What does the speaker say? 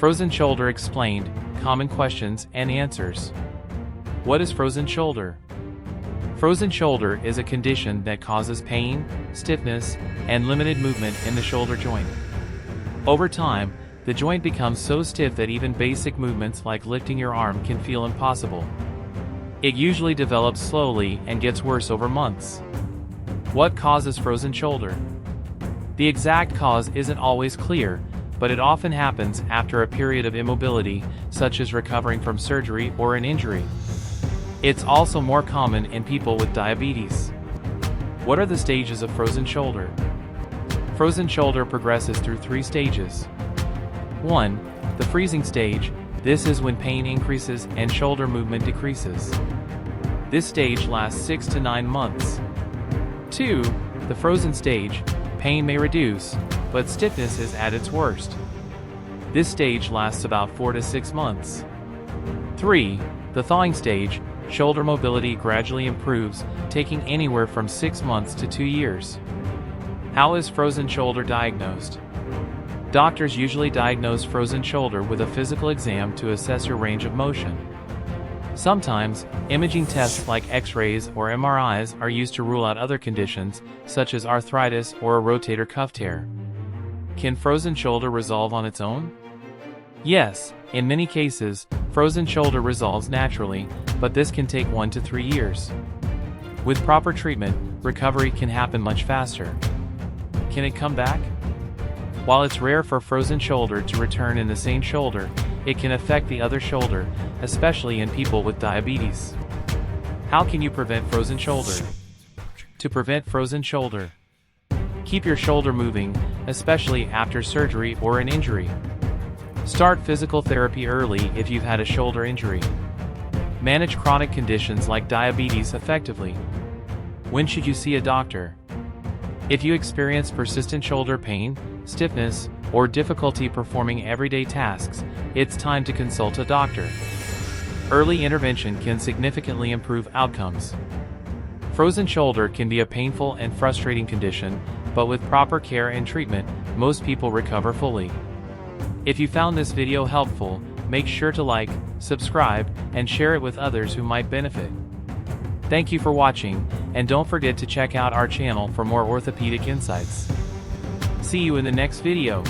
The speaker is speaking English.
Frozen shoulder explained, common questions and answers. What is frozen shoulder? Frozen shoulder is a condition that causes pain, stiffness, and limited movement in the shoulder joint. Over time, the joint becomes so stiff that even basic movements like lifting your arm can feel impossible. It usually develops slowly and gets worse over months. What causes frozen shoulder? The exact cause isn't always clear, but it often happens after a period of immobility, such as recovering from surgery or an injury. It's also more common in people with diabetes. What are the stages of frozen shoulder? Frozen shoulder progresses through 3 stages. 1. The freezing stage. This is when pain increases and shoulder movement decreases. This stage lasts 6 to 9 months. 2. The frozen stage. Pain may reduce, but stiffness is at its worst. This stage lasts about 4 to 6 months. 3. The thawing stage. Shoulder mobility gradually improves, taking anywhere from 6 months to 2 years. How is frozen shoulder diagnosed? Doctors usually diagnose frozen shoulder with a physical exam to assess your range of motion. Sometimes, imaging tests like X-rays or MRIs are used to rule out other conditions, such as arthritis or a rotator cuff tear. Can frozen shoulder resolve on its own? Yes, in many cases, frozen shoulder resolves naturally, but this can take 1 to 3 years. With proper treatment, recovery can happen much faster. Can it come back? While it's rare for frozen shoulder to return in the same shoulder, it can affect the other shoulder, especially in people with diabetes. How can you prevent frozen shoulder? To prevent frozen shoulder, keep your shoulder moving, especially after surgery or an injury. Start physical therapy early if you've had a shoulder injury. Manage chronic conditions like diabetes effectively. When should you see a doctor? If you experience persistent shoulder pain, stiffness, or difficulty performing everyday tasks, it's time to consult a doctor. Early intervention can significantly improve outcomes. Frozen shoulder can be a painful and frustrating condition, but with proper care and treatment, most people recover fully. If you found this video helpful, make sure to like, subscribe, and share it with others who might benefit. Thank you for watching, and don't forget to check out our channel for more orthopedic insights. See you in the next video.